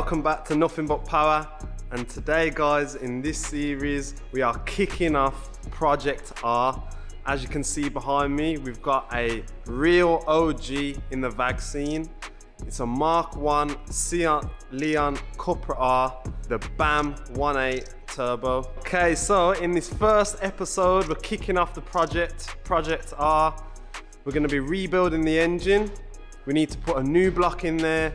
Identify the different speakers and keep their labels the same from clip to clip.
Speaker 1: Welcome back to Nothing But Power, and today guys, in this series we are kicking off Project R. As you can see behind me, we've got a real OG in the VAG scene. It's a MK1 Leon Cupra R, the BAM 1.8 turbo. Okay, so in this first episode we're kicking off the Project R. We're going to be rebuilding the engine. We need to put a new block in there,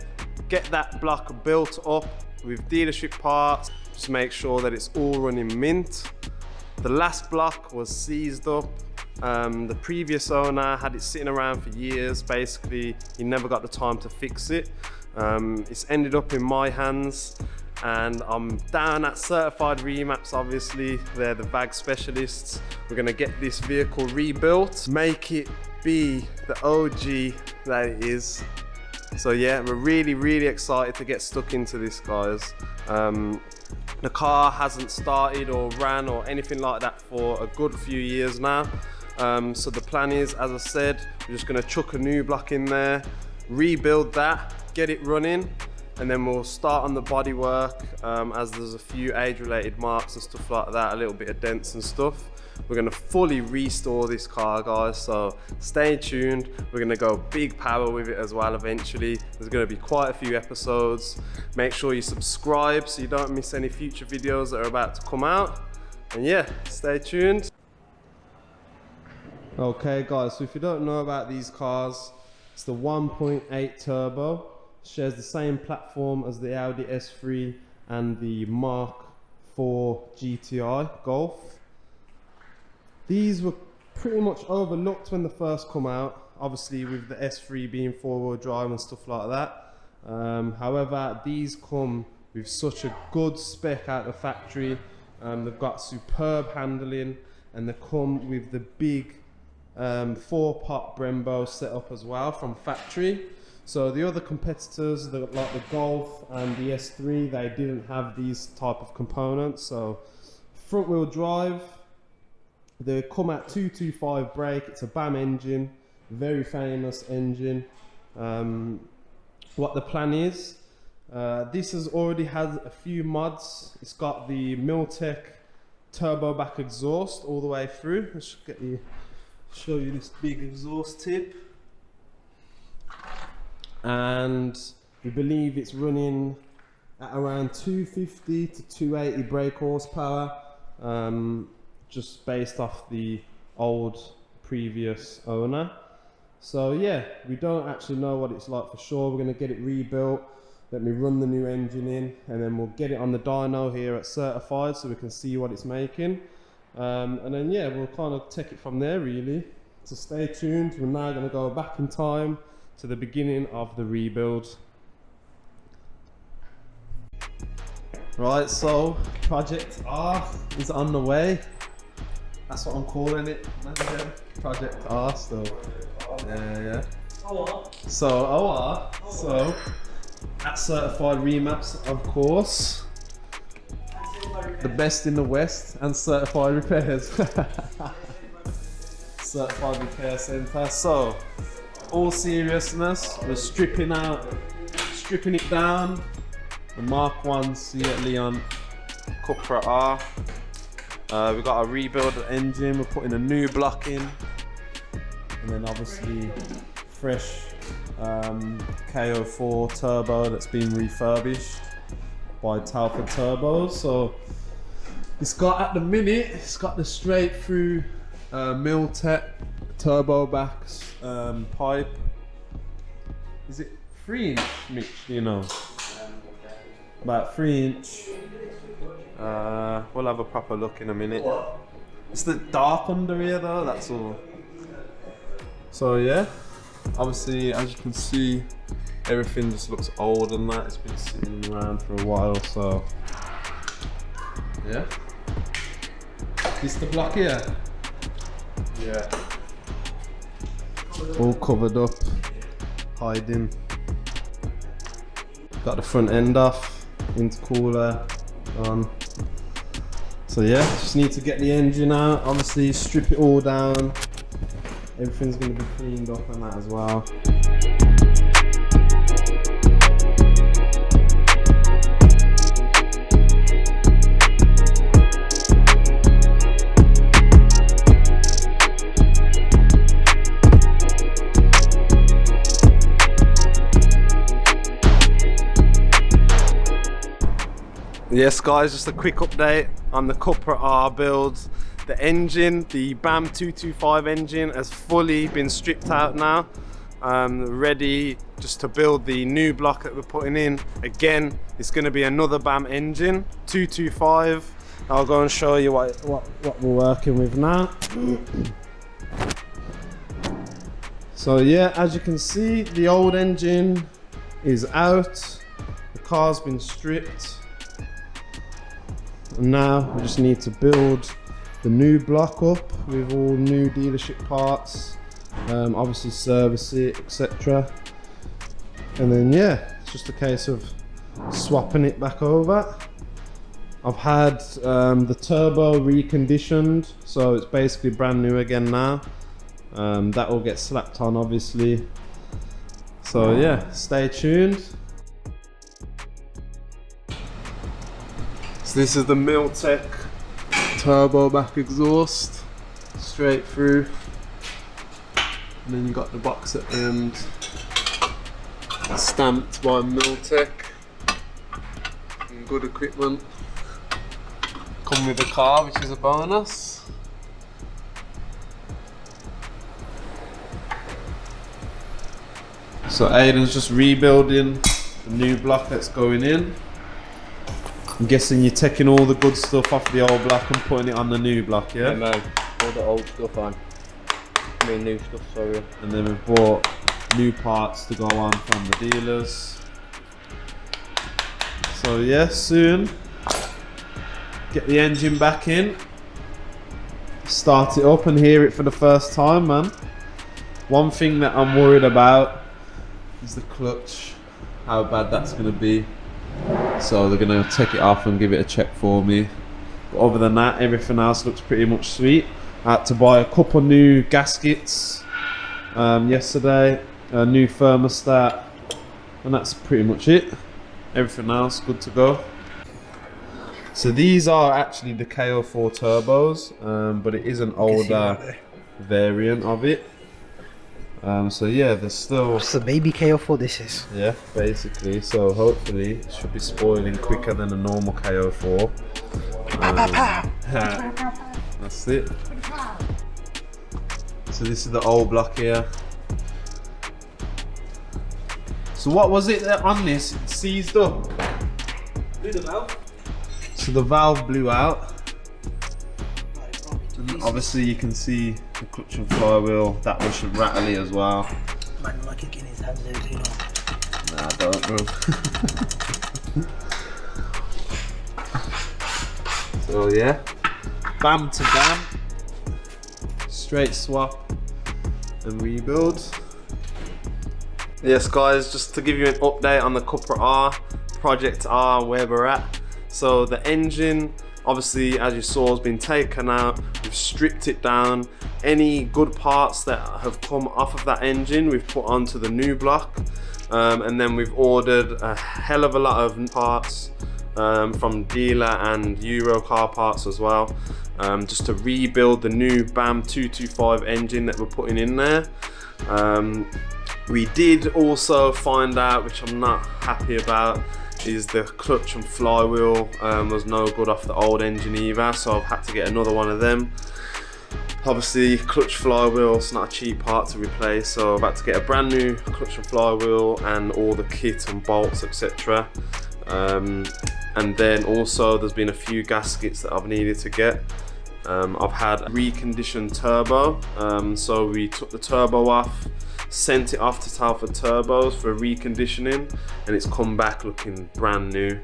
Speaker 1: get that block built up with dealership parts, just make sure that it's all running mint. The last block was seized up. The previous owner had it sitting around for years. Basically, he never got the time to fix it. It's ended up in my hands, and I'm down at Certified Remaps. Obviously, they're the VAG specialists. We're gonna get this vehicle rebuilt, make it be the OG that it is. So yeah, we're really excited to get stuck into this, guys. The car hasn't started or ran or anything like that for a good few years now. So the plan is, as I said, we're just gonna chuck a new block in there, rebuild that, get it running, and then we'll start on the body work, as there's a few age-related marks and stuff like that, a little bit of dents and stuff. We're gonna fully restore this car, guys, so stay tuned. We're gonna go big power with it as well eventually. There's gonna be quite a few episodes. Make sure you subscribe so you don't miss any future videos that are about to come out. And yeah, stay tuned. Okay guys, so if you don't know about these cars, it's the 1.8 turbo. Shares the same platform as the Audi S3 and the Mark IV GTI Golf. These were pretty much overlooked when they first come out, obviously with the S3 being four-wheel drive and stuff like that. However, these come with such a good spec out of the factory. They've got superb handling, and they come with the big 4-pot Brembo setup as well from factory. So the other competitors, like the Golf and the S3, they didn't have these type of components. So front-wheel drive, they come at 225 brake. It's a BAM engine, very famous engine. What the plan is, this has already had a few mods. It's got the Miltech turbo back exhaust all the way through. Let's show you this big exhaust tip. And we believe it's running at around 250 to 280 brake horsepower. Just based off the old previous owner. So yeah, we don't actually know what it's like for sure. We're going to get it rebuilt, let me run the new engine in, and then we'll get it on the dyno here at Certified so we can see what it's making. And then yeah, we'll kind of take it from there really. So stay tuned. We're now going to go back in time to the beginning of the rebuild. Right, so Project R is on the way. That's what I'm calling it, Project R still. Yeah. So at Certified Remaps, of course, the best in the West, and Certified Repairs. Certified Repair Centre. So, all seriousness, we're stripping it down. The MK1 Leon Cupra R. We've got to rebuild the engine, we're putting a new block in, and then obviously fresh KO4 turbo that's been refurbished by Talford Turbos. So it's got, at the minute, it's got the straight through Miltech turbo backs pipe. Is it 3-inch, Mitch, do you know? About 3-inch. We'll have a proper look in a minute. It's the dark under here though, that's all. So yeah, obviously as you can see, everything just looks old and that. It's been sitting around for a while, so yeah. This the block here? Yeah. All covered up, hiding. Got the front end off, intercooler on. So yeah, just need to get the engine out, obviously strip it all down. Everything's going to be cleaned up and that as well. Yes guys, just a quick update on the Cupra R build. The engine, the BAM 225 engine, has fully been stripped out now. Ready just to build the new block that we're putting in. Again, it's going to be another BAM engine, 225. I'll go and show you what we're working with now. So yeah, as you can see, the old engine is out. The car's been stripped. And now we just need to build the new block up with all new dealership parts. Obviously service it, etc. And then yeah, it's just a case of swapping it back over. I've had the turbo reconditioned, so it's basically brand new again now. That will get slapped on obviously. So yeah, stay tuned. So this is the Miltech turbo back exhaust, straight through. And then you got the box at the end, stamped by Miltech. And good equipment. Come with the car, which is a bonus. So Aiden's just rebuilding the new block that's going in. I'm guessing you're taking all the good stuff off the old block and putting it on the new block, yeah?
Speaker 2: No, all the old stuff on. I mean new stuff, sorry.
Speaker 1: And then we've bought new parts to go on from the dealers. So yeah, soon get the engine back in, start it up and hear it for the first time, man. One thing that I'm worried about is the clutch, how bad that's going to be. So they're going to take it off and give it a check for me. But other than that, everything else looks pretty much sweet. I had to buy a couple new gaskets yesterday, a new thermostat, and that's pretty much it. Everything else good to go. So these are actually the KO4 turbos, but it is an older variant of it. So yeah, there's still...
Speaker 3: It's the baby KO4 this is.
Speaker 1: Yeah, basically. So hopefully it should be spoiling quicker than a normal KO4. That's it. So this is the old block here. So what was it that on this? It seized up.
Speaker 3: Blew the valve.
Speaker 1: So the valve blew out. And obviously you can see the clutch and flywheel, that was rattly as well.
Speaker 3: Man, like kicking his hands out, you know.
Speaker 1: Nah, don't bro. So yeah, BAM to BAM, straight swap and rebuild. Yes guys, just to give you an update on the Cupra R, Project R, where we're at. So the engine, obviously as you saw, has been taken out. We've stripped it down. Any good parts that have come off of that engine we've put onto the new block, and then we've ordered a hell of a lot of parts from dealer and Euro car parts as well, just to rebuild the new BAM 225 engine that we're putting in there. We did also find out, which I'm not happy about, is the clutch and flywheel was no good off the old engine either, so I've had to get another one of them. Obviously clutch flywheel is not a cheap part to replace, so I've had to get a brand new clutch and flywheel and all the kit and bolts, etc. And then also there's been a few gaskets that I've needed to get. I've had a reconditioned turbo, so we took the turbo off, sent it off to Telford Turbos for reconditioning, and it's come back looking brand new.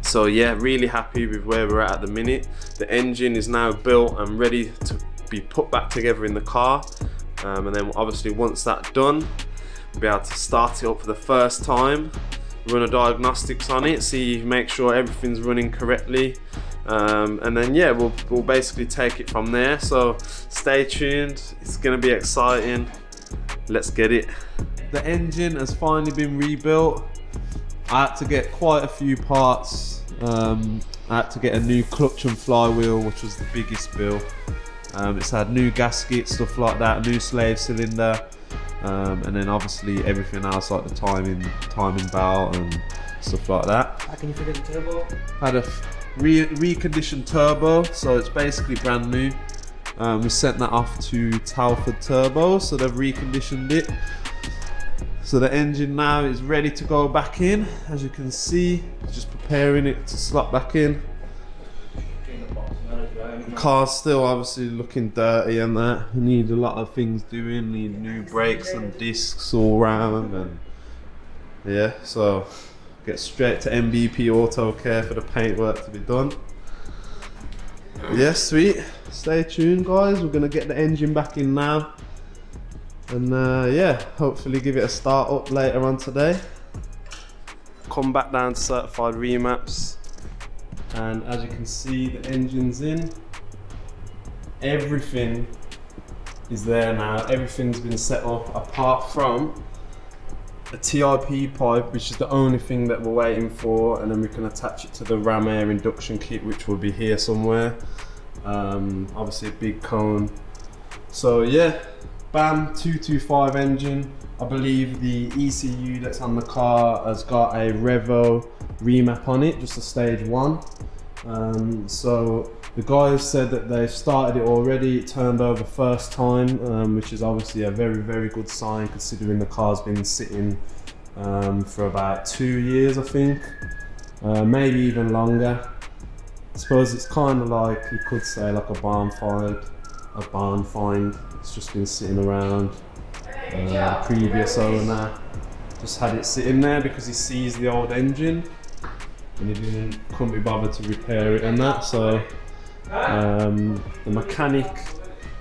Speaker 1: So yeah, really happy with where we're at the minute. The engine is now built and ready to be put back together in the car, and then obviously once that's done, we'll be able to start it up for the first time, run a diagnostics on it, see, make sure everything's running correctly, and then yeah, we'll basically take it from there. So stay tuned, it's gonna be exciting. Let's get it. The engine has finally been rebuilt. I had to get quite a few parts. I had to get a new clutch and flywheel, which was the biggest bill. It's had new gasket, stuff like that, new slave cylinder, and then obviously everything else like the timing belt and stuff like that.
Speaker 3: How can you forget the turbo?
Speaker 1: Had a reconditioned turbo, so it's basically brand new. We sent that off to Telford Turbo, so they've reconditioned it. So the engine now is ready to go back in. As you can see, just preparing it to slot back in. The car's still obviously looking dirty and that. You need a lot of things doing. Need new brakes and discs all round, and yeah. So get straight to MBP Autocare for the paintwork to be done. Yeah, sweet. Stay tuned, guys. We're gonna get the engine back in now, and yeah, hopefully give it a start up later on today. Come back down to certified Remaps, and as you can see, the engine's in. Everything is there now. Everything's been set up apart from a TIP pipe, which is the only thing that we're waiting for, and then we can attach it to the ram air induction kit, which will be here somewhere. Obviously a big cone. So yeah, bam, 225 engine. I believe the ECU that's on the car has got a Revo remap on it, just a stage 1. So the guys said that they've started it already. It turned over first time, which is obviously a very, very good sign considering the car's been sitting for about 2 years, I think, maybe even longer. I suppose it's kind of like, you could say, like a barn find. It's just been sitting around. The previous owner just had it sitting there because he sees the old engine and he couldn't be bothered to repair it and that. So the mechanic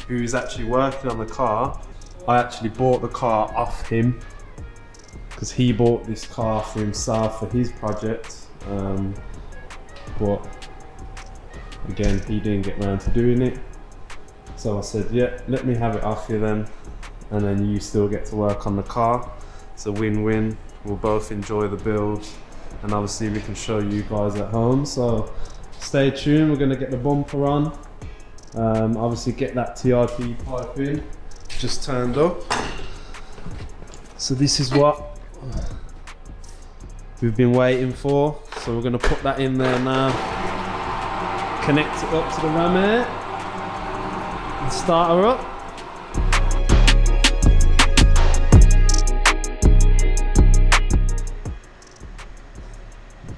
Speaker 1: who's actually working on the car, I actually bought the car off him because he bought this car for himself for his project, but again, he didn't get round to doing it. So I said, yeah, let me have it off you then, and then you still get to work on the car. It's a win-win. We'll both enjoy the build, and obviously we can show you guys at home. So stay tuned. We're going to get the bumper on, obviously get that TIP pipe in, just turned up. So this is what we've been waiting for. So we're going to put that in there now, connect it up to the ram air and start her up.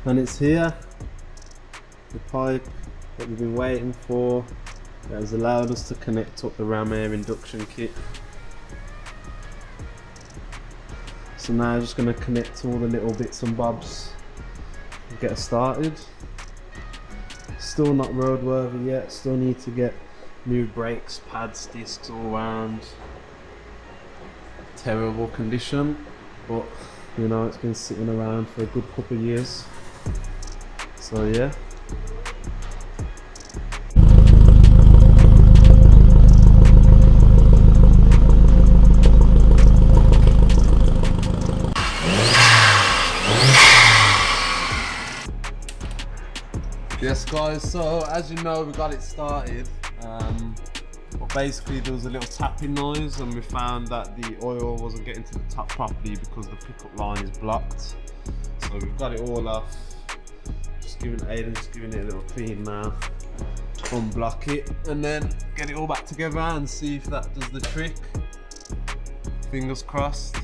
Speaker 1: And it's here, the pipe that we've been waiting for, that has allowed us to connect up the ram air induction kit. So now I'm just going to connect all the little bits and bobs and get us started. Still not roadworthy yet, still need to get new brakes, pads, discs all around. Terrible condition, but you know, it's been sitting around for a good couple of years. So yeah. Yes guys, so as you know, we got it started, but basically there was a little tapping noise and we found that the oil wasn't getting to the top properly because the pickup line is blocked. So we've got it all off. Aiden's giving it a little clean now. Unblock it and then get it all back together and see if that does the trick. Fingers crossed.